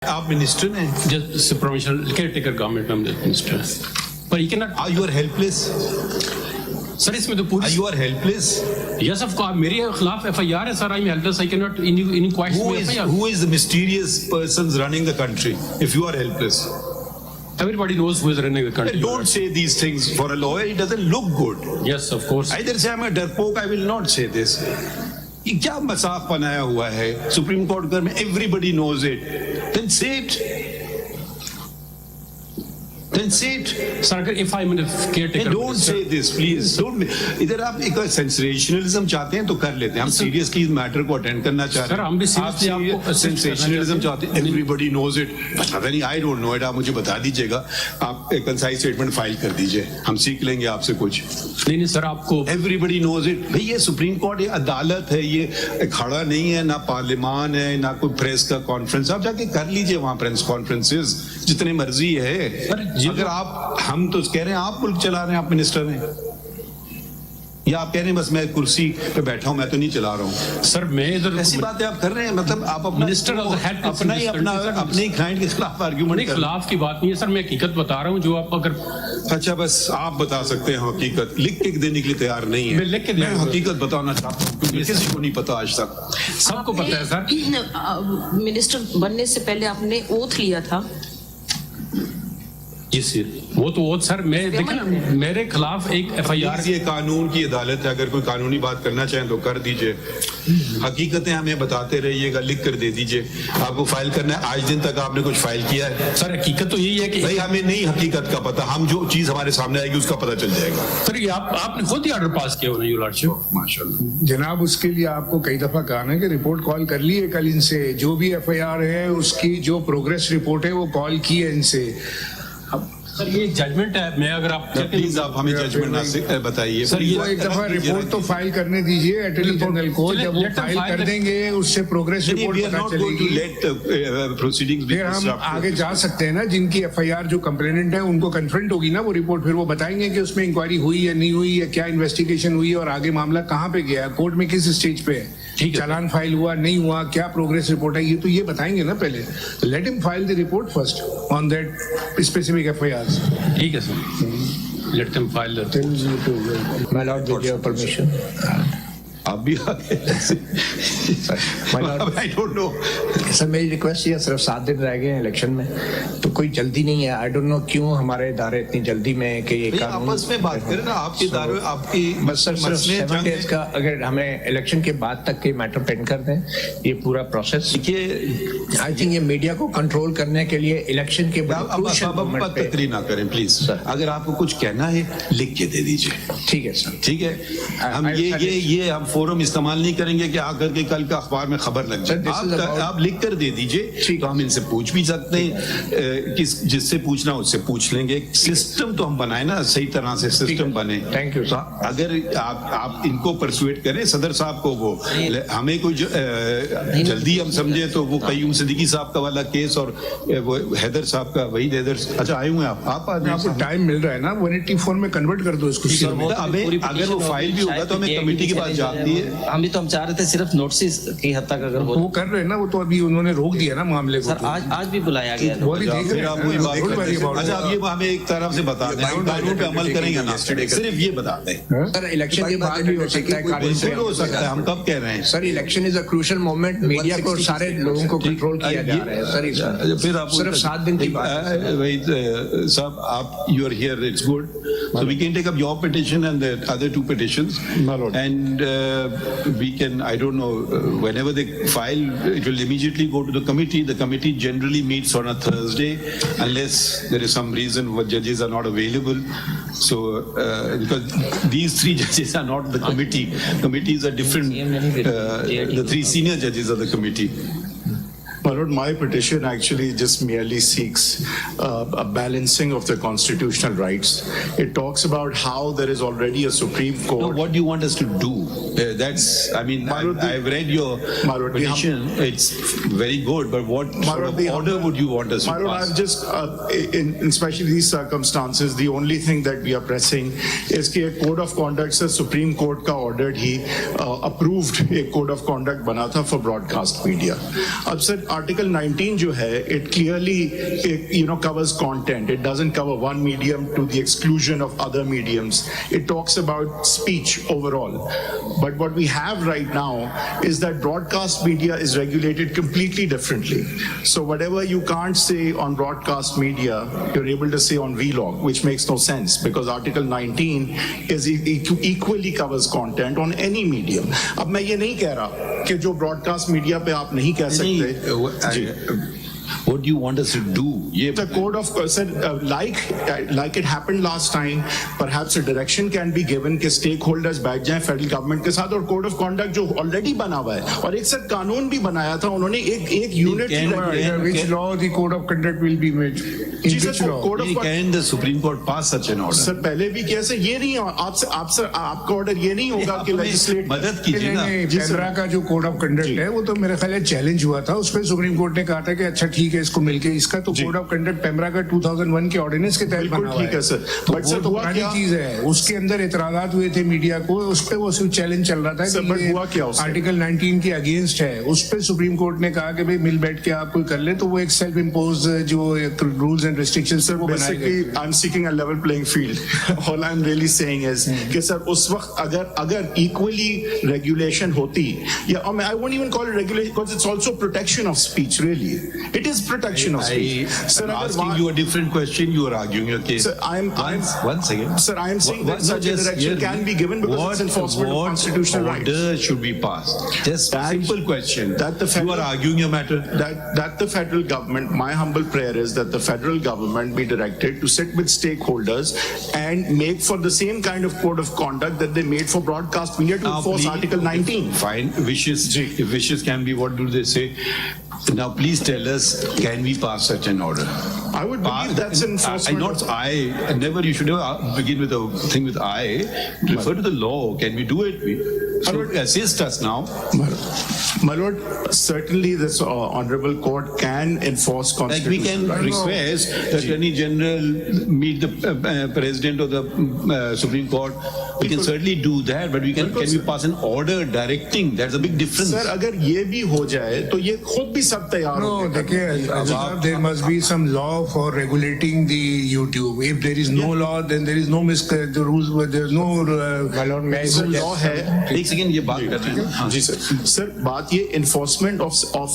आप मिनिस्टर हैं, just provisional caretaker government I'm the minister, but he cannot. Are you helpless? Sir इसमें तो पूरी Are you helpless? yes of course मेरे खिलाफ FIR है sir, I'm helpless, I cannot inquire Who me is FIR. who is the mysterious persons running the country? If you are helpless, Everybody knows who is running the country. don't say these things for a lawyer. It doesn't look good. Yes of course. Either say I'm a डरपोक, I will not say this. ये क्या मजाक बनाया हुआ है supreme court घर में? Everybody knows it. Then say it. Then say it. Sir अगर if I'm a caretaker. Don't say this, please. Don't. इधर आप एक सेंसेशनलिज्म चाहते हैं तो कर लेते हैं. हम सीरियसली इस मैटर को अटेंड करना चाहते हैं. सर हम भी सीरियसली आपको सेंसेशनलिज्म चाहते हैं. Everybody knows it. पता नहीं, I don't know it. आप मुझे बता दीजिएगा. आप एक कंसाइज स्टेटमेंट फाइल कर दीजिए. हम सीख लेंगे आपसे कुछ. नहीं सर आपको. Everybody knows it. भाई ये सुप्रीम कोर्ट, ये अदालत है, ये खड़ा नहीं है, ना पार्लियामान है, ना कोई प्रेस का कॉन्फ्रेंस. आप जाके कर लीजिए वहाँ प्रेस कॉन्फ्रेंसेस जितने मर्जी है. अगर आप, हम तो कह रहे हैं आप मुल्क चला रहे हैं, आप मिनिस्टर हैं, या आप कह रहे हैं बस मैं कुर्सी पे बैठा हूं, मैं तो नहीं चला रहा हूं. सर मैं इधर ऐसी बातें आप कर रहे हैं. मतलब आप अपना मिनिस्टर अपना ही अपने ही क्लाइंट के खिलाफ आर्ग्यूमेंट कर. खिलाफ की बात नहीं है सर, मैं हकीकत बता रहा हूँ जो आप अगर. अच्छा बस आप बता सकते हैं हकीकत, लिख के देने के लिए तैयार नहीं है. मैं लिख के मैं हकीकत बताना चाहता हूँ क्योंकि किसी को नहीं पता आज तक. सबको पता है सर. मिनिस्टर बनने से पहले आपने ओथ लिया था. जी सर वो तो सर मैं देखा ना, मेरे खिलाफ एक FIR. ये कानून की अदालत है, अगर कोई कानूनी बात करना चाहें तो कर दीजिए. हकीकतें हमें बताते रहिएगा, लिख कर दे दीजिए. आपको फाइल करना है, आज दिन तक आपने कुछ फाइल किया है? सर हकीकत तो यही है कि भाई हमें नहीं हकीकत का पता, हम जो चीज हमारे सामने आएगी उसका पता चल जाएगा. सर ये आपने खुद ही ऑर्डर पास किया होना योर लॉर्डशिप. माशाल्लाह जनाब, उसके लिए आपको कई दफा कहा ना कि रिपोर्ट कॉल कर लिए कल इनसे. जो भी FIR है उसकी जो प्रोग्रेस रिपोर्ट है वो कॉल की है इनसे. सर ये जजमेंट है, मैं अगर आप प्लीज आप हमें जजमेंट ना बताइए. सर ये एक दफा रिपोर्ट तो फाइल करने दीजिए अटॉर्नी जनरल को. जब वो फाइल कर देंगे उससे प्रोग्रेस रिपोर्ट पता चलेगी. प्रोसीडिंग्स फिर हम आगे जा सकते हैं ना. जिनकी FIR जो कंप्लेनेंट है उनको कन्फ्रंट होगी ना वो रिपोर्ट. फिर वो बताएंगे कि उसमें इंक्वायरी हुई या नहीं हुई, या क्या इन्वेस्टिगेशन हुई और आगे मामला कहाँ पे गया, कोर्ट में किस स्टेज पे है, चालान फाइल हुआ नहीं हुआ, क्या प्रोग्रेस रिपोर्ट है. ये तो ये बताएंगे ना पहले. Let him file the report first on that specific FIR. ठीक है sir, let them file that. My lord, with your permission. आप भी आ गए. I don't know. सर मेरी रिक्वेस्ट ये, सिर्फ 7 दिन रह गए हैं इलेक्शन में, तो कोई जल्दी नहीं है. आई डोंट नो क्यों हमारे इदारे इतनी जल्दी में कि ये कानून आपस में बात करें ना. आपके इदारे आपकी बस सर सिर्फ 7 डेज का, अगर हमें इलेक्शन के बाद तक के मैटर पेंड कर दें ये पूरा प्रोसेस. देखिए आई थिंक ये मीडिया को कंट्रोल करने के लिए इलेक्शन के बाद अब तकरीर ना करें प्लीज. अगर आपको कुछ कहना है लिख के दे दीजिए. ठीक है सर. ठीक है. हम ये हम फोरम इस्तेमाल नहीं करेंगे कि आकर के कल का अखबार में खबर लग जाए. आप लिख कर दे दीजिए तो हम इनसे पूछ भी सकते हैं. जिससे पूछना उससे पूछ लेंगे. सिस्टम तो हम बनाए ना, सही तरह से सिस्टम बने. Thank you. अगर आप इनको परसुएट करें सदर साहब को, वो हमें कोई जल्दी हम समझे तो वो कयूम सिद्दीकी साहब का वाला केस और वो हैदर साहब का, वही हैदर. अच्छा आए हुए आप आपको टाइम मिल रहा है ना, 184 में कन्वर्ट कर दो इसको. अगर वो फाइल भी होगा तो हमें कमेटी के पास जाती है. हम भी तो हम चाह रहे थे सिर्फ नोटिस की हद तक अगर वो कर रहे हैं ना. वो तो अभी उन्होंने रोक दिया ना मामले को. सर आज भी बुलाया गया. वो भी देख रहे हैं. अच्छा अब ये हमें एक तरफ से बता दें, हम कानून पे अमल करेंगे ना, सिर्फ ये बता दें. सर इलेक्शन के बाद भी हो सकता है, बिल्कुल हो सकता है. हम कब कह रहे हैं sir election is a crucial moment. Media को सारे लोगों को कंट्रोल किया जा रहा है सर. फिर आप सिर्फ 7 दिन की बात है. वही साहब, आप you are here, it's good. So we can take up your petition and the other 2 petitions, and we can, I don't know, whenever they file, it will immediately go to the committee. The committee generally meets on a Thursday, unless there is some reason why judges are not available. So because these 3 judges are not the committee. Committees are different. The 3 senior judges are the committee. My lord, my petition actually just merely seeks a balancing of the constitutional rights. It talks about how there is already a Supreme Court. No, what do you want us to do? That's, I mean, I've read your petition. It's very good, but what sort of order would you want us to pass? I've just, in especially these circumstances, the only thing that we are pressing is कि एक code of conduct से Supreme Court का ordered ही approved एक code of conduct बना था for broadcast media. अब sir Article 19 जो है, it clearly covers content. It doesn't cover one medium to the exclusion of other mediums. It talks about speech overall. But what we have right now is that broadcast media is regulated completely differently. So whatever you can't say on broadcast media, you're able to say on vlog, which makes no sense because Article 19 is equally covers content on any medium. अब मैं ये नहीं कह रहा कि जो broadcast media पे आप नहीं कह सकते. जी. What do you want us to do? ये The code of like it happened last time, perhaps a direction can be given कि stakeholders बैठ जाएं federal government के साथ और code of conduct जो already बना हुआ है और एक साथ कानून भी बनाया था उन्होंने एक unit which law the code of conduct will be made? In जी which sir law? code of Can the Supreme Court pass such an order? Sir पहले भी किया सर ये नहीं आपका ऑर्डर ये नहीं होगा कि लेजिस्लेट मदद कीजिए ना. नहीं, पेंड्रा का जो कोड ऑफ कंडक्ट है वो तो मेरा ख्याल है चैलेंज हुआ था. उस पर सुप्रीम कोर्ट ने कहा था कि अच्छा ठीक है इसको मिलके इसका तो कोड ऑफ कंडक्ट पेंड्रा का 2001 के ऑर्डिनेंस के तहत बिल्कुल बना हुआ ठीक है सर. तो बट वो सर तो हुआ पुरानी क्या चीज है. उसके अंदर एतराजात हुए थे मीडिया को, उस पर वो सिर्फ चैलेंज चल रहा था सर, कि but ये हुआ क्या उससे? आर्टिकल 19 के अगेंस्ट है. उस पर सुप्रीम कोर्ट ने कहा कि भाई मिल बैठ के आप कोई कर ले, तो वो एक सेल्फ इम्पोज जो रूल्स एंड रिस्ट्रिक्शंस वो बनाए गए. Basically, I'm seeking a level playing field. All I'm really saying is कि सर उस वक्त अगर equally regulation होती या I won't even call it regulation because it's also protection of speech really. It is protection of speech. Sir, I'm अगर asking वहाँ- you a different question. You are arguing your case. Sir, One second. Sir, I am saying that What- such a just direction hear can me. be given because it's enforcement of What constitutional rights. order should be passed? Just That- simple question. that the You federal- are arguing your matter. That the federal government, my humble prayer is that the federal government be directed to sit with stakeholders and make for the same kind of code of conduct that they made for broadcast media to Now, enforce please- Article 19. Fine, wishes, if wishes can be, what do they say? Now, please tell us, can we pass such an order? I would believe that's enforcement. Never, you should never begin with a thing with I. Refer to the law. Can we do it? So assist us now. My lord, certainly this honorable court can enforce Like we constitutional can rights. request the Attorney General meet the President of the Supreme Court. We can certainly do that, but can we pass an order directing? That's a big difference. Sir, अगर ये भी हो जाए तो ये खुद भी सब तैयार No, हो देखिए, there must be some law for regulating the YouTube. If there is no law, then there is no the rules. There's no. Sir law है. एक सेकंड ये बात करते हैं. हाँ. जी सर. सर बात ये enforcement of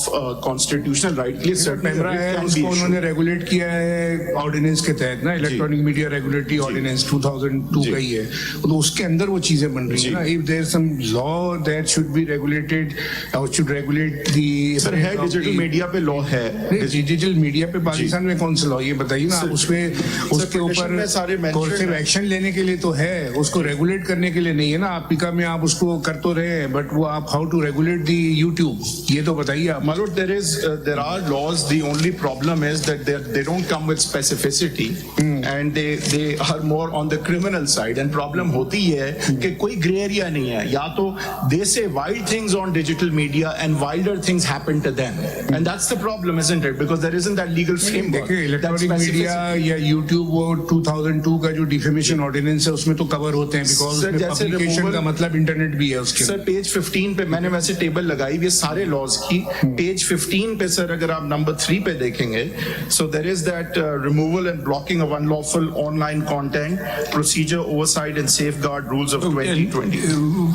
constitutional right के लिए सर certainly पेमरा it है, can be उसको issued. उन्होंने रेगुलेट किया है ऑर्डिनेंस के तहत ना, इलेक्ट्रॉनिक मीडिया रेगुलेटरी ऑर्डिनेंस 2002 का ही है. तो उसके अंदर वो चीजें बन रही है ना. If there some law that should be regulated और शुड रेगुलेट दी. सर है डिजिटल मीडिया पे लॉ है. डिजिटल मीडिया पे पाकिस्तान में कौन सा लॉ, ये बताइए ना. उसके petition में सारे ऊपर mentioned कोर्सिव है. एक्शन लेने के लिए तो है, उसको रेगुलेट करने के लिए नहीं है ना. आप पिका में आप उसको कर तो रहे हैं, बट वो आप how to regulate the YouTube, ये तो बताइए आप. My lord, there are laws. The only problem is that they don't come with specificity, and they are more on the criminal side. And problem होती है कि कोई gray area नहीं है. या तो they say wild things on digital media and wilder things happen to them, and that's the problem, isn't it? Because there isn't that legal framework. देखिए electronic that media specificity- या YouTube वो 2002 का जो defamation ordinance है उसमें तो cover होते हैं, बिकॉज सर, जैसे पब्लिकेशन का removal- मतलब इंटरनेट भी है उसके. सर पेज 15 पे मैंने वैसे टेबल लगाई हुई है सारे लॉज की. पेज 15 पे सर अगर आप नंबर 3 पे देखेंगे, so there is that removal and blocking of unlawful online content, procedure, oversight and safeguard rules of 2020.